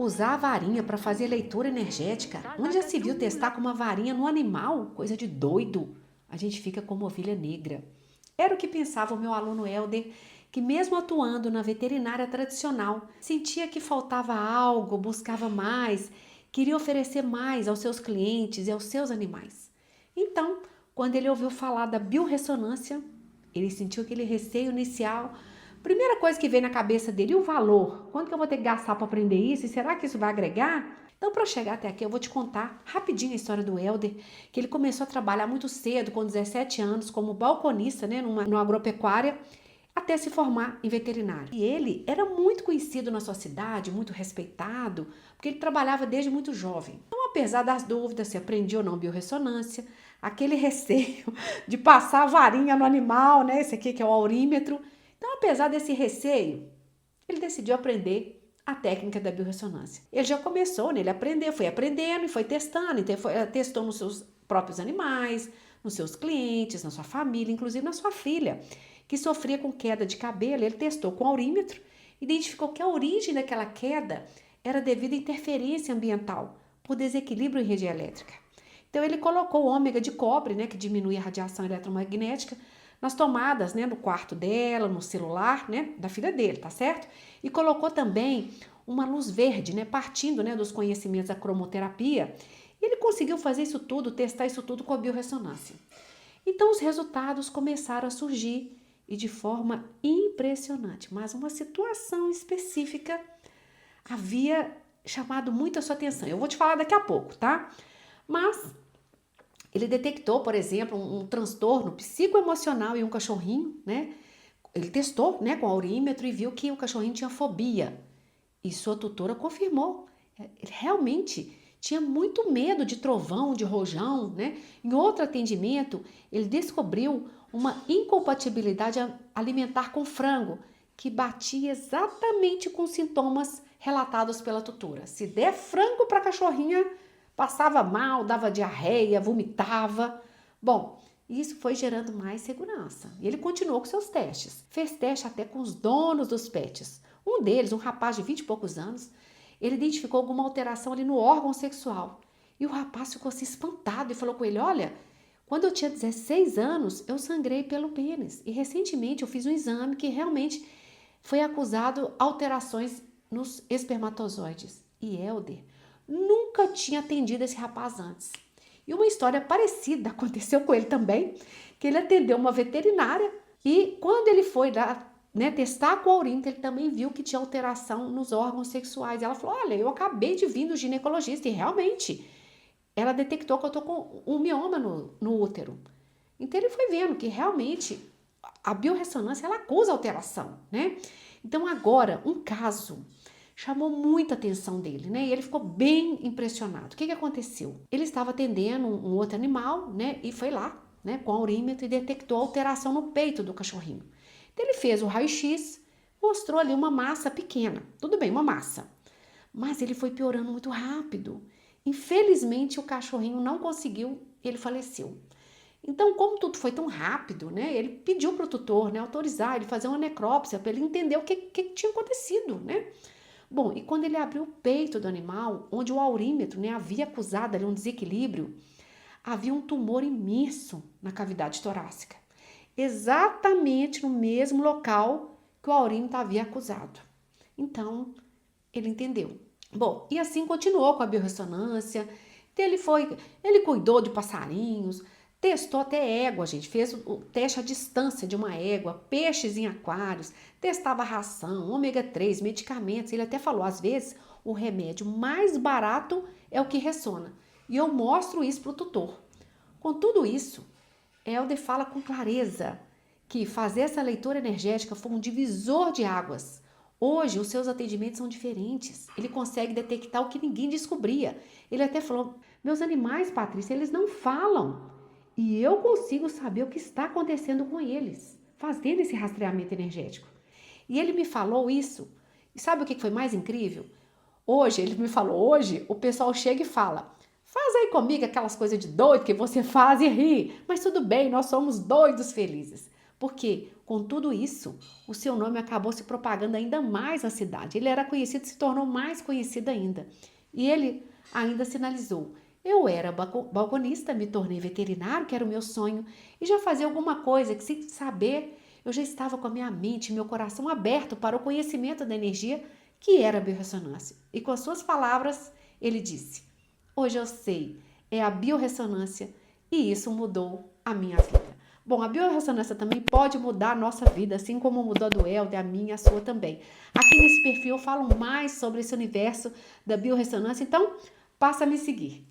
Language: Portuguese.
Usar a varinha para fazer leitura energética? Onde já se viu testar com uma varinha no animal? Coisa de doido. A gente fica como ovelha negra. Era o que pensava o meu aluno Helder, que mesmo atuando na veterinária tradicional, sentia que faltava algo, buscava mais, queria oferecer mais aos seus clientes e aos seus animais. Então, quando ele ouviu falar da biorressonância, ele sentiu aquele receio inicial. Primeira coisa que veio na cabeça dele, o valor. Quanto que eu vou ter que gastar para aprender isso? E será que isso vai agregar? Então, para chegar até aqui, eu vou te contar rapidinho a história do Helder, que ele começou a trabalhar muito cedo, com 17 anos, como balconista, né, numa agropecuária, até se formar em veterinário. E ele era muito conhecido na sua cidade, muito respeitado, porque ele trabalhava desde muito jovem. Então, apesar das dúvidas se aprendia ou não biorressonância, aquele receio de passar a varinha no animal, né, esse aqui que é o aurímetro. Então, apesar desse receio, ele decidiu aprender a técnica da biorressonância. Ele já começou, né? Ele aprendeu, foi aprendendo e foi testando. Então, testou nos seus próprios animais, nos seus clientes, na sua família, inclusive na sua filha, que sofria com queda de cabelo. Ele testou com aurímetro, identificou que a origem daquela queda era devido à interferência ambiental, por desequilíbrio em rede elétrica. Então, ele colocou o ômega de cobre, né, que diminui a radiação eletromagnética, nas tomadas, né, no quarto dela, no celular, né, da filha dele, tá certo? E colocou também uma luz verde, né, partindo, né, dos conhecimentos da cromoterapia. E ele conseguiu fazer isso tudo, testar isso tudo com a biorressonância. Então, os resultados começaram a surgir e de forma impressionante, mas uma situação específica havia chamado muito a sua atenção. Eu vou te falar daqui a pouco, tá? Mas ele detectou, por exemplo, um transtorno psicoemocional em um cachorrinho, né? Ele testou, né, com aurímetro e viu que o cachorrinho tinha fobia. E sua tutora confirmou. Ele realmente tinha muito medo de trovão, de rojão, né? Em outro atendimento, ele descobriu uma incompatibilidade alimentar com frango, que batia exatamente com os sintomas relatados pela tutora. Se der frango para a cachorrinha, passava mal, dava diarreia, vomitava. Bom, isso foi gerando mais segurança. E ele continuou com seus testes. Fez teste até com os donos dos pets. Um deles, um rapaz de 20 e poucos anos, ele identificou alguma alteração ali no órgão sexual. E o rapaz ficou assim espantado e falou com ele: olha, quando eu tinha 16 anos, eu sangrei pelo pênis. E recentemente eu fiz um exame que realmente foi acusado alterações nos espermatozoides. E Helder nunca tinha atendido esse rapaz antes. E uma história parecida aconteceu com ele também, que ele atendeu uma veterinária e quando ele foi lá, né, testar com a aurímetro, ele também viu que tinha alteração nos órgãos sexuais. Ela falou: olha, eu acabei de vir do ginecologista e realmente ela detectou que eu tô com um mioma no útero. Então ele foi vendo que realmente a biorressonância ela acusa alteração, né? Então agora, um caso chamou muita atenção dele, né? E ele ficou bem impressionado. O que aconteceu? Ele estava atendendo um outro animal, né? E foi lá, né, com aurímetro e detectou alteração no peito do cachorrinho. Então ele fez o raio-x, mostrou ali uma massa pequena. Tudo bem, uma massa. Mas ele foi piorando muito rápido. Infelizmente, o cachorrinho não conseguiu, ele faleceu. Então, como tudo foi tão rápido, né? Ele pediu para o tutor, né, autorizar ele fazer uma necrópsia para ele entender o que tinha acontecido, né? Bom, e quando ele abriu o peito do animal, onde o aurímetro, né, havia acusado ali um desequilíbrio, havia um tumor imenso na cavidade torácica, exatamente no mesmo local que o aurímetro havia acusado. Então, ele entendeu. Bom, e assim continuou com a biorressonância. Então, ele cuidou de passarinhos, testou até égua, gente, fez o teste à distância de uma égua, peixes em aquários, testava ração, ômega 3, medicamentos. Ele até falou, às vezes, o remédio mais barato é o que ressona. E eu mostro isso para o tutor. Com tudo isso, Helder fala com clareza que fazer essa leitura energética foi um divisor de águas. Hoje, os seus atendimentos são diferentes. Ele consegue detectar o que ninguém descobria. Ele até falou, meus animais, Patrícia, eles não falam. E eu consigo saber o que está acontecendo com eles, fazendo esse rastreamento energético. E ele me falou isso. E sabe o que foi mais incrível? Ele me falou, hoje o pessoal chega e fala, faz aí comigo aquelas coisas de doido que você faz e ri. Mas tudo bem, nós somos doidos felizes. porque com tudo isso, o seu nome acabou se propagando ainda mais na cidade. Ele era conhecido, se tornou mais conhecido ainda. E ele ainda sinalizou: eu era balconista, me tornei veterinário, que era o meu sonho, e já fazia alguma coisa que, sem saber, eu já estava com a minha mente e meu coração aberto para o conhecimento da energia que era a biorressonância. E com as suas palavras, ele disse: hoje eu sei, é a biorressonância e isso mudou a minha vida. Bom, a biorressonância também pode mudar a nossa vida, assim como mudou a do Helder, a minha e a sua também. Aqui nesse perfil eu falo mais sobre esse universo da biorressonância, então passa a me seguir.